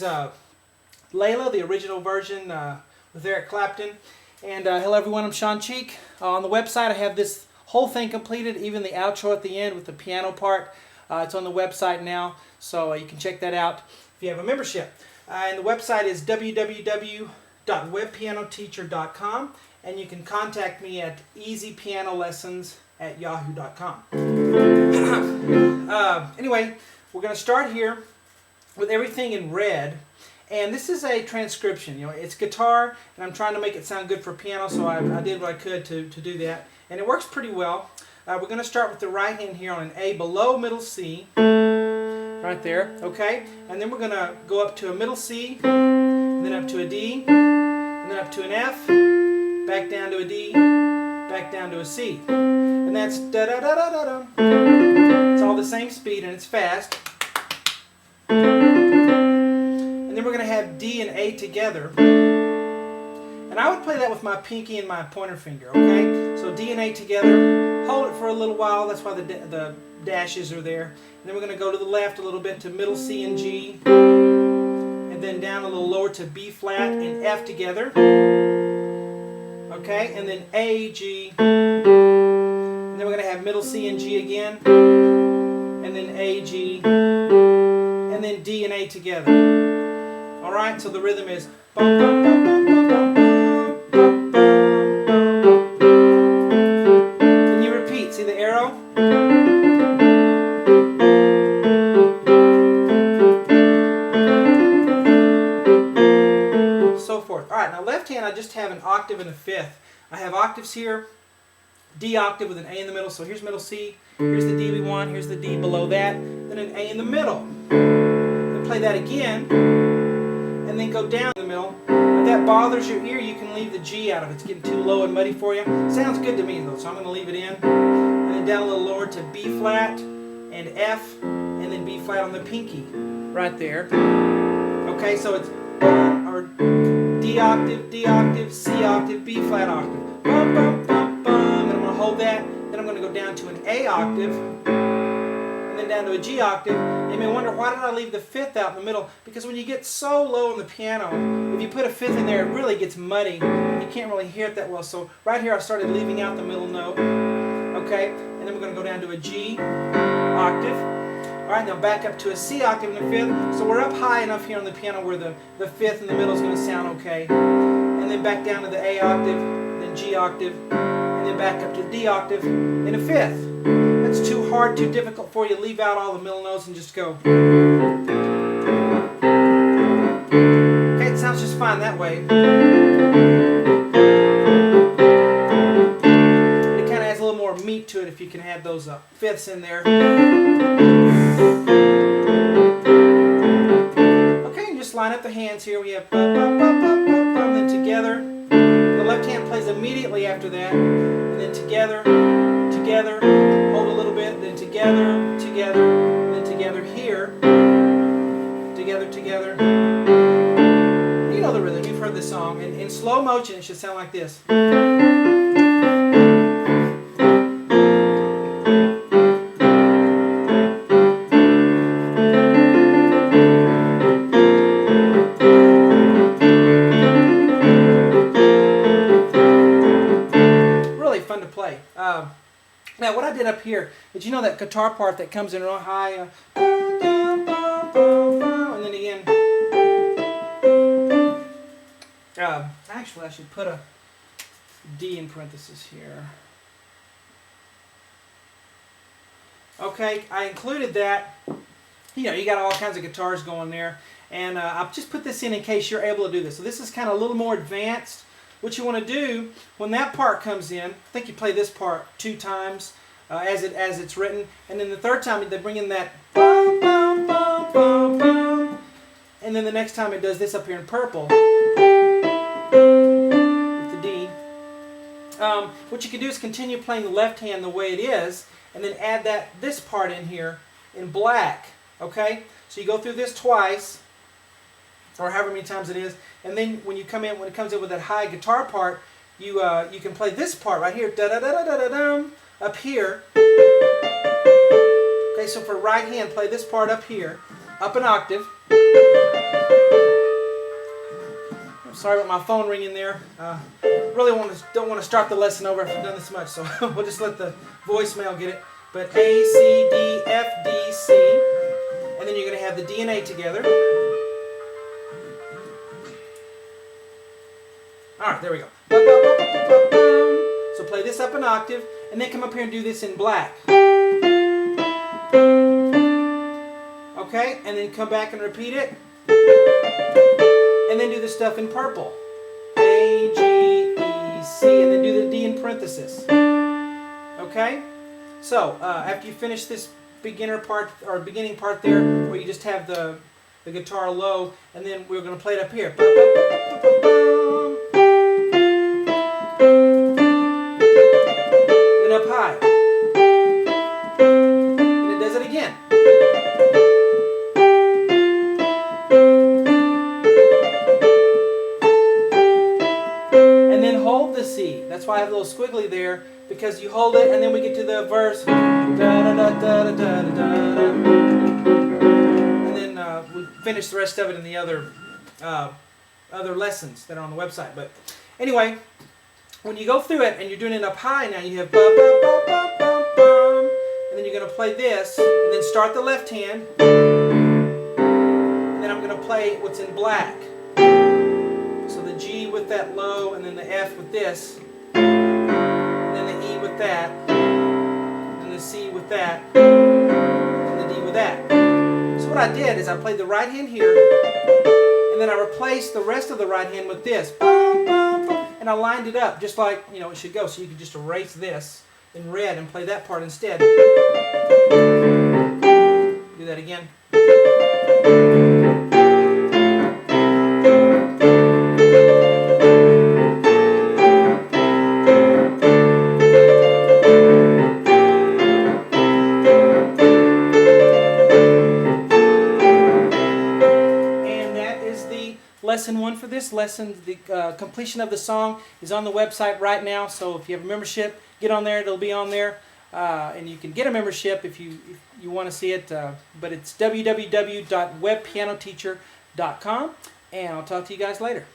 is Layla, the original version with Eric Clapton. And hello everyone, I'm Shawn. On the website I have this whole thing completed, even the outro at the end with the piano part. It's on the website now, so you can check that out if you have a membership. And the website is www.webpianoteacher.com, and you can contact me at easypianolessons@yahoo.com. Anyway, we're going to start here with everything in red. And this is a transcription. It's guitar, and I'm trying to make it sound good for piano, so I did what I could to do that. And it works pretty well. We're going to start with the right hand here on an A below middle C, right there, okay? And then we're going to go up to a middle C, and then up to a D, and then up to an F, back down to a D, back down to a C. And that's da-da-da-da-da-da. It's all the same speed, and it's fast. And then we're going to have D and A together. And I would play that with my pinky and my pointer finger, okay? So D and A together. Hold it for a little while. That's why the dashes are there. And then we're going to go to the left a little bit to middle C and G. And then down a little lower to B flat and F together. Okay? And then A, G. And then we're going to have middle C and G again. And then A, G. And then D and A together. Alright, so the rhythm is bum, bum, bum, bum, bum, bum, bum, bum, bum. Then you repeat, see the arrow? So forth. Alright, now left hand I just have an octave and a fifth. I have octaves here, D octave with an A in the middle, so here's middle C, here's the D we want, here's the D below that, then an A in the middle. Then play that again, and then go down in the middle. If that bothers your ear, you can leave the G out of it. It's getting too low and muddy for you. Sounds good to me though, so I'm going to leave it in. And then down a little lower to B flat and F, and then B flat on the pinky, right there. Okay, so it's or D octave, C octave, B flat octave. Bum, bum, bum, bum. And I'm going to hold that. Then I'm going to go down to an A octave, and then down to a G octave. You may wonder, why did I leave the fifth out in the middle? Because when you get so low on the piano, if you put a fifth in there, it really gets muddy. And you can't really hear it that well. So right here I started leaving out the middle note. Okay, and then we're going to go down to a G octave. Alright, now back up to a C octave in the fifth. So we're up high enough here on the piano where the fifth in the middle is going to sound okay. And then back down to the A octave, then G octave, and then back up to D octave in a fifth. That's too hard, too difficult for you. Leave out all the middle notes and just go. Okay, it sounds just fine that way. It kind of adds a little more meat to it if you can add those fifths in there. Okay, and just line up the hands here. We have bum, bum, bum, bum, bum, bum, then together. The left hand plays immediately after that, and then together, together. Hold a little bit, then together, together, then together here, together, together. You know the rhythm, you've heard the song. And in slow motion it should sound like this. Really fun to play. Now what I did up here, did you know that guitar part that comes in real high, and then again, actually I should put a D in parentheses here. Okay, I included that. You got all kinds of guitars going there, and I'll just put this in case you're able to do this. So this is kind of a little more advanced. What you want to do when that part comes in, I think you play this part 2 times as it's written, and then the third time they bring in that bum, bum, bum, bum, bum, and then the next time it does this up here in purple with the D. What you can do is continue playing the left hand the way it is, and then add this part in here in black. Okay, so you go through this twice, or however many times it is, and then when it comes in with that high guitar part, you can play this part right here, da da da da da da dum, up here. Okay, so for right hand, play this part up here, up an octave. Sorry about my phone ringing there. Really don't want to start the lesson over if I've done this much, so we'll just let the voicemail get it. But A, C, D, F, D, C, and then you're going to have the D and A together. All right, there we go. So play this up an octave, and then come up here and do this in black. Okay, and then come back and repeat it. And then do the stuff in purple. A, G, E, C, and then do the D in parenthesis. Okay? So, after you finish this beginner part, or beginning part there, where you just have the guitar low, and then we're going to play it up here. Then up high. And it does it again. And then hold the C. That's why I have a little squiggly there, because you hold it and then we get to the verse. And then we finish the rest of it in the other lessons that are on the website. But anyway, when you go through it and you're doing it up high now, you have bum, bum, bum, bum, bum, bum, and then you're going to play this, and then start the left hand, and then I'm going to play what's in black. So the G with that low, and then the F with this, and then the E with that, and the C with that, and the D with that. So what I did is I played the right hand here, and then I replaced the rest of the right hand with this. And I lined it up just like, you know, it should go. So you could just erase this in red and play that part instead. Do that again. Lesson 1 for this lesson. The completion of the song is on the website right now, so if you have a membership, get on there. It'll be on there, and you can get a membership if you want to see it, but it's www.webpianoteacher.com, and I'll talk to you guys later.